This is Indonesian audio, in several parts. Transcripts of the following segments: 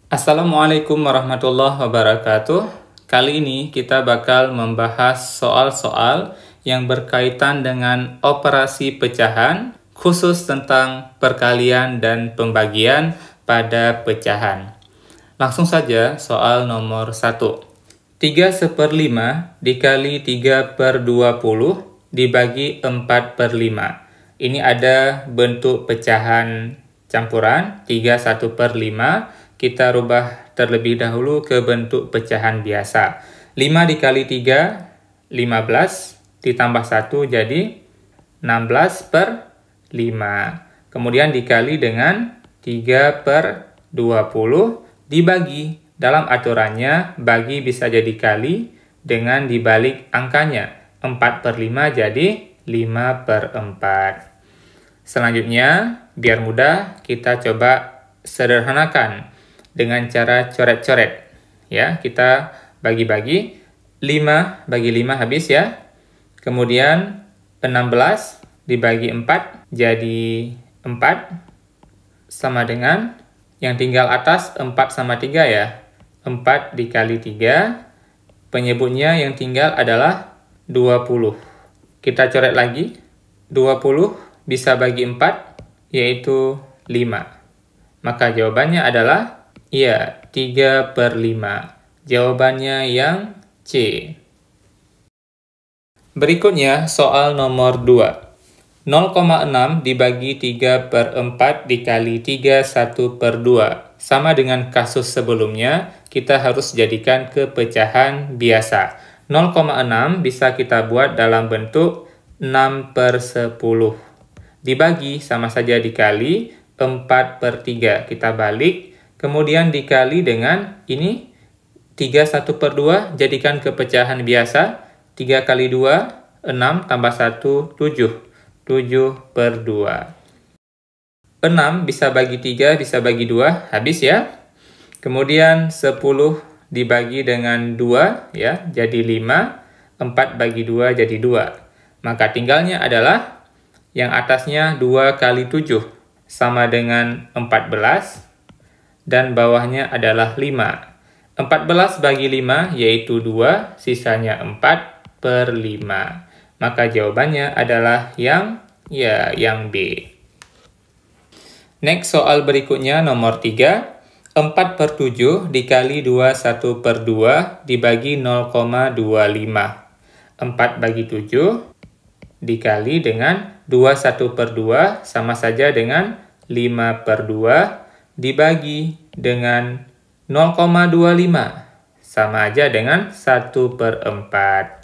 Assalamualaikum warahmatullahi wabarakatuh. Kali ini kita bakal membahas soal-soal yang berkaitan dengan operasi pecahan, khusus tentang perkalian dan pembagian pada pecahan. Langsung saja soal nomor 1. 3/5 dikali 3/20 dibagi 4/5. Ini ada bentuk pecahan campuran 3/1/5. Kita rubah terlebih dahulu ke bentuk pecahan biasa. 5 dikali 3, 15, ditambah 1 jadi 16/5. Kemudian dikali dengan 3/20 dibagi. Dalam aturannya, bagi bisa jadi kali dengan dibalik angkanya. 4/5 jadi 5/4. Selanjutnya, biar mudah, kita coba sederhanakan dengan cara coret-coret. Ya, kita bagi-bagi. 5 bagi 5 habis ya. Kemudian 16 dibagi 4 jadi 4 sama dengan yang tinggal atas 4 sama 3 ya. 4 dikali 3, penyebutnya yang tinggal adalah 20. Kita coret lagi. 20 bisa bagi 4, yaitu 5. Maka jawabannya adalah, ya, 3/5. Jawabannya yang C. Berikutnya, soal nomor 2. 0,6 dibagi 3/4 dikali 3/1/2. Sama dengan kasus sebelumnya, kita harus jadikan ke pecahan biasa. 0,6 bisa kita buat dalam bentuk 6/10. Dibagi sama saja dikali 4/3. Kita balik, kemudian dikali dengan ini 3/1/2, jadikan ke pecahan biasa. 3 kali 2, 6, tambah 1, 7. 7/2. 6 bisa bagi 3, bisa bagi 2, habis ya. Kemudian 10 dibagi dengan 2, ya, jadi 5. 4 bagi 2 jadi 2. Maka tinggalnya adalah yang atasnya 2 kali 7, sama dengan 14. Dan bawahnya adalah 5. 14 bagi 5 yaitu 2, sisanya 4/5. Maka jawabannya adalah yang B. Next, soal berikutnya nomor 3. 4/7 dikali 21/2 dibagi 0,25. 4 bagi 7 dikali dengan 21/2 sama saja dengan 5/2 dibagi dengan 0,25. Sama aja dengan 1/4.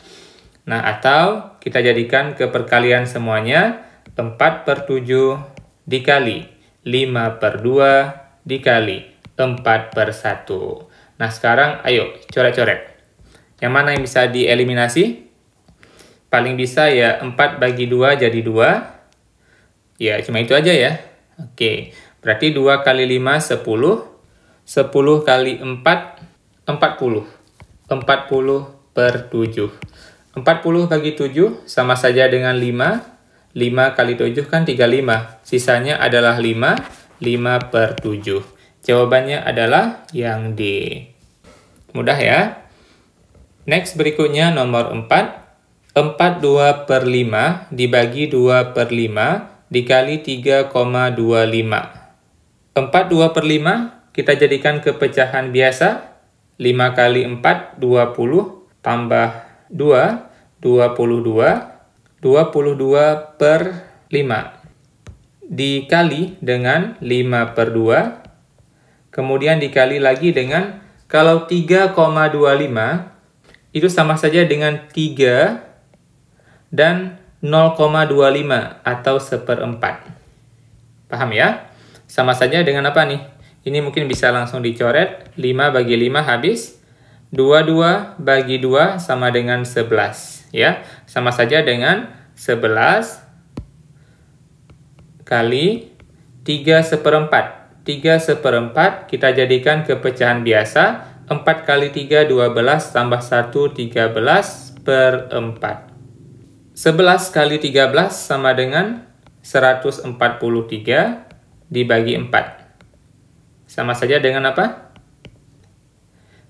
Nah, atau kita jadikan ke perkalian semuanya. 4/7 dikali 5/2 dikali 4/1. Nah, sekarang ayo coret-coret. Yang mana yang bisa dieliminasi? Paling bisa ya 4 bagi 2 jadi 2. Ya, cuma itu aja ya. Oke, berarti 2 kali 5, 10. 10 kali 4, 40. 40/7. 40 bagi 7 sama saja dengan 5. 5 kali 7 kan 35. Sisanya adalah 5. 5/7. Jawabannya adalah yang D. Mudah ya. Next, berikutnya nomor 4. 42/5 dibagi 2/5 dikali 3,25. 42/5 kita jadikan ke pecahan biasa. 5 kali 4, 20. Tambah 2, 22. 22/5. Dikali dengan 5/2. Kemudian dikali lagi dengan, kalau 3,25, itu sama saja dengan 3 dan 0,25 atau 1/4. Paham ya? Sama saja dengan apa nih? Ini mungkin bisa langsung dicoret. 5 bagi 5 habis. 22 bagi 2 sama dengan 11. Ya, sama saja dengan 11 kali 3/4. 3/4 kita jadikan ke pecahan biasa. 4 kali 3, 12, tambah 1, 13/4. 11 kali 13 sama dengan 143 dibagi 4. Sama saja dengan apa?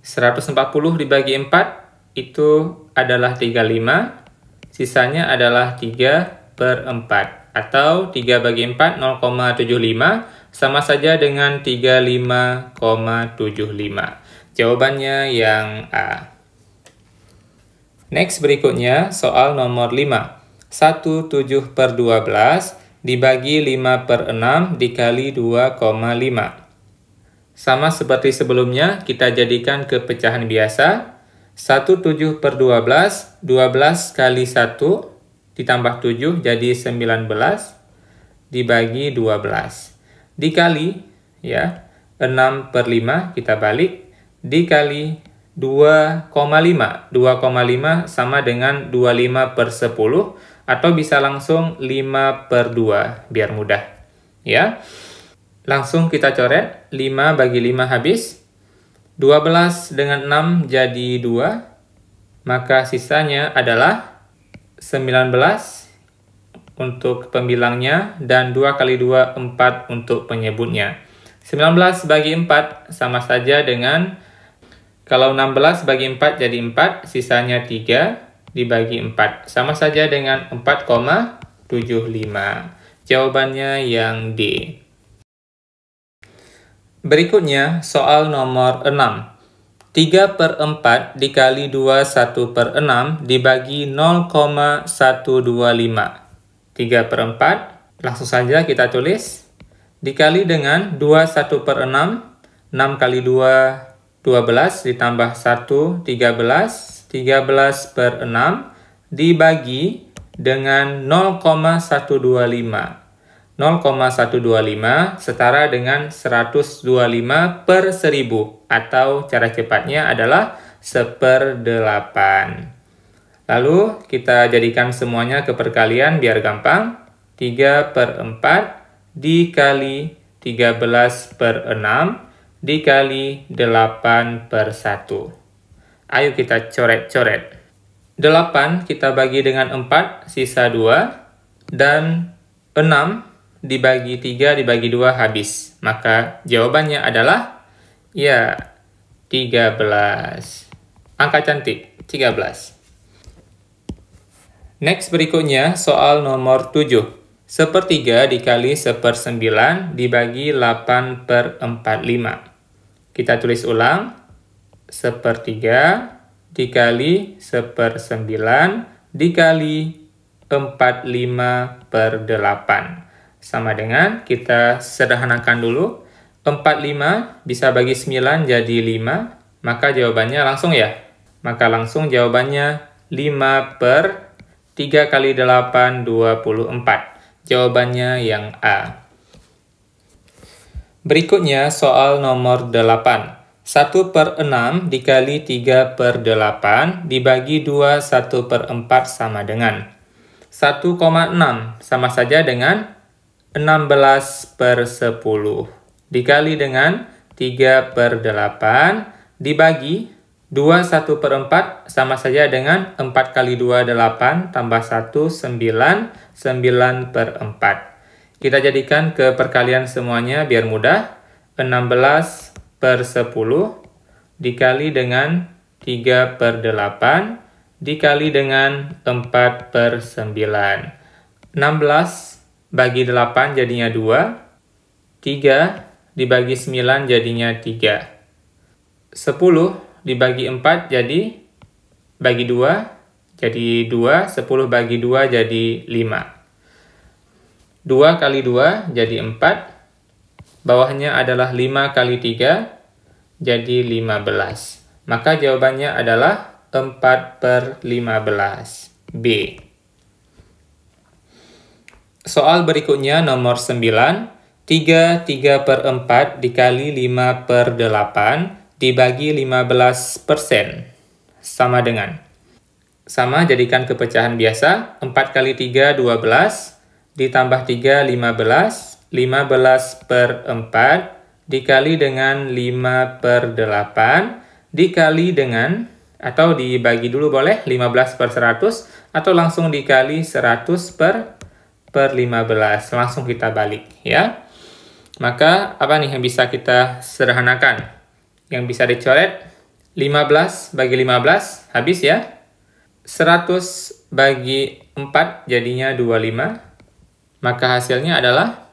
140 dibagi 4 itu adalah 35, sisanya adalah 3/4. Atau 3 bagi 4, 0,75, sama saja dengan 35,75. Jawabannya yang A. Next berikutnya, soal nomor 5. 17/12 dibagi 5/6 dikali 2,5. Sama seperti sebelumnya, kita jadikan ke pecahan biasa. 17/12, 12 kali 1 ditambah 7 jadi 19 dibagi 12. Dikali, ya, 6/5 kita balik, dikali 2,5. 2,5 sama dengan 25/10, atau bisa langsung 5/2, biar mudah. Ya, langsung kita coret, 5 bagi 5 habis, 12 dengan 6 jadi 2, maka sisanya adalah 19 untuk pembilangnya, dan 2 kali 2, 4 untuk penyebutnya. 19 bagi 4 sama saja dengan, kalau 16 bagi 4 jadi 4, sisanya 3 dibagi 4. Sama saja dengan 4,75. Jawabannya yang D. Berikutnya, soal nomor 6. 3/4 dikali 21/6 dibagi 0,125. 3/4, langsung saja kita tulis. Dikali dengan 21/6, 6 kali 2, 12, ditambah 1, 13. 13/6 dibagi dengan 0,125. 0,125 setara dengan 125/1000, atau cara cepatnya adalah 1/8. Lalu kita jadikan semuanya ke perkalian biar gampang. 3/4 dikali 13/6 dikali 8/1. Ayo kita coret-coret. 8 kita bagi dengan 4, sisa 2. Dan 6 dibagi 3 dibagi 2 habis. Maka jawabannya adalah, ya, 13. Angka cantik, 13. Next berikutnya, soal nomor 7. 1/3 dikali 1/9 dibagi 8/45. Kita tulis ulang. 1/3 dikali 1/9 dikali 45/8. Sama dengan, kita sederhanakan dulu. 45 bisa bagi 9 jadi 5. Maka jawabannya langsung, ya. Maka langsung jawabannya 5/3 kali 8, 24. Jawabannya yang A. Berikutnya soal nomor 8. 1/6 dikali 3/8 dibagi 2 1/4 sama dengan 1,6, sama saja dengan 16/10 dikali dengan 3/8 dibagi 2 1/4 sama saja dengan 4 kali 2 8 tambah 1 9, 9/4. Kita jadikan ke perkalian semuanya biar mudah. 16/10 dikali dengan 3/8 dikali dengan 4/9. 16 bagi 8 jadinya 2. 3 dibagi 9 jadinya 3. 10 dibagi 4 jadi bagi 2 jadi 2. 10 bagi 2 jadi 5. 2 kali 2 jadi 4. Bawahnya adalah 5 kali 3 jadi 15. Maka jawabannya adalah 4/15. B. Soal berikutnya nomor 9. 3/4 dikali 5/8 dibagi 15% sama dengan. Sama, jadikan ke pecahan biasa. 4 kali 3, 12. Ditambah 3, 15. 15/4 dikali dengan 5/8 dikali dengan, atau dibagi dulu boleh, 15/100, atau langsung dikali 100/15. Langsung kita balik, ya. Maka apa nih yang bisa kita sederhanakan? Yang bisa dicoret, 15 bagi 15, habis ya. 100 bagi 4 jadinya 25. Maka hasilnya adalah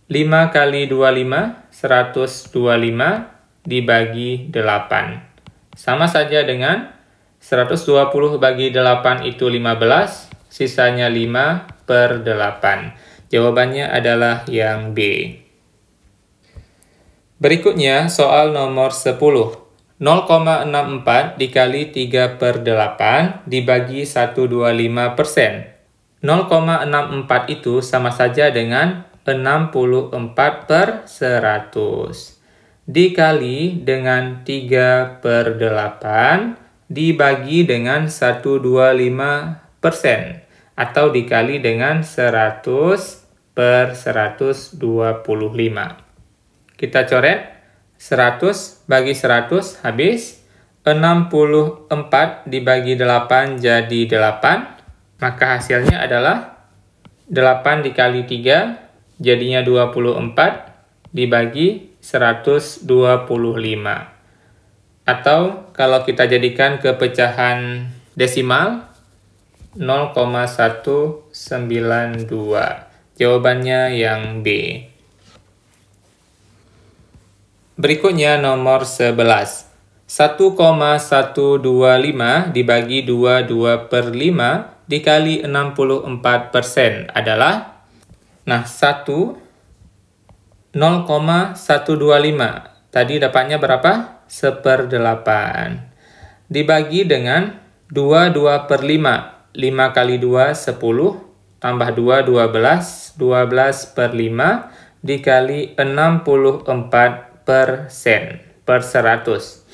5 kali 25, 125 dibagi 8. Sama saja dengan 120 bagi 8 itu 15, sisanya 5/8. Jawabannya adalah yang B. Berikutnya soal nomor 10. 0,64 dikali 3/8 dibagi 125%. 0,64 itu sama saja dengan 64/100. Dikali dengan 3/8 dibagi dengan 125%. Atau dikali dengan 100/125. Kita coret. 100 bagi 100 habis. 64 dibagi 8 jadi 8. Maka hasilnya adalah 8 dikali 3 jadinya 24 dibagi 125. Atau kalau kita jadikan ke pecahan desimal 0,192. Jawabannya yang B. Berikutnya nomor 11. 1,125 dibagi 2/5 dikali 64% adalah, nah 0,125. Tadi dapatnya berapa? 1/8. Dibagi dengan 2/5. 5 kali 2, 10. Tambah 2, 12. 12/5 dikali 64%/100.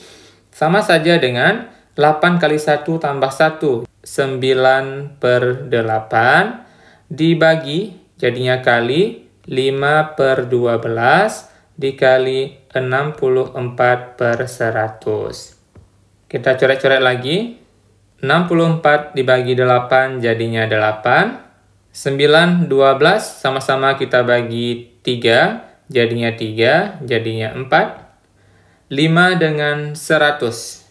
Sama saja dengan 8 kali 1 tambah 1. 9/8 dibagi, jadinya kali 5/12 dikali 64/100. Kita coret-coret lagi. 64 dibagi 8 jadinya 8. 9, 12 sama-sama kita bagi 3 jadinya 3, jadinya 4. 5 dengan 100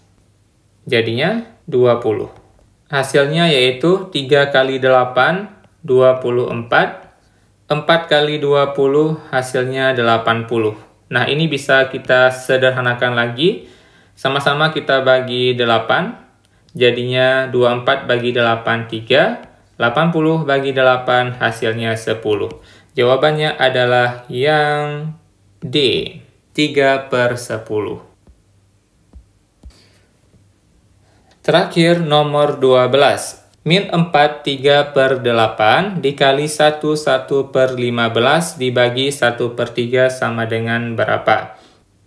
jadinya 20. Hasilnya yaitu 3 kali 8, 24. 4 kali 20 hasilnya 80. Nah, ini bisa kita sederhanakan lagi. Sama-sama kita bagi 8. Jadinya 24 bagi 8, 3. 80 bagi 8 hasilnya 10. Jawabannya adalah yang D. 3/10. Terakhir nomor 12. Min 4 3/8 dikali 1/15 dibagi 1/3 sama dengan berapa?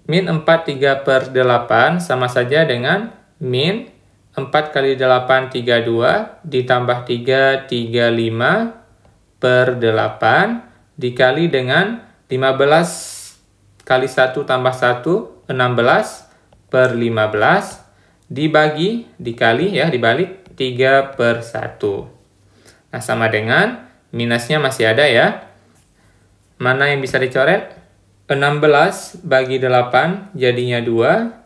Min 4 3/8 sama saja dengan min 4 kali 8 32 ditambah 3 35/8 dikali dengan 15 kali 1 tambah 1 16/15 dibagi, dikali ya, dibalik 3/1. Nah, sama dengan minusnya masih ada ya. Mana yang bisa dicoret? 16 bagi 8 jadinya 2.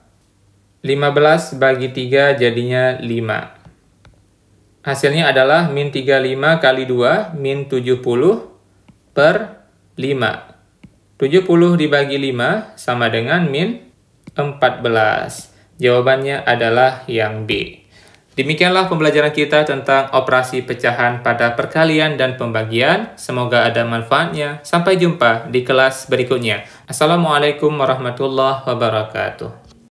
15 bagi 3 jadinya 5. Hasilnya adalah min 35 kali 2, min 70/5. 70 dibagi 5 sama dengan min 14. Jawabannya adalah yang B. Demikianlah pembelajaran kita tentang operasi pecahan pada perkalian dan pembagian. Semoga ada manfaatnya. Sampai jumpa di kelas berikutnya. Assalamualaikum warahmatullahi wabarakatuh.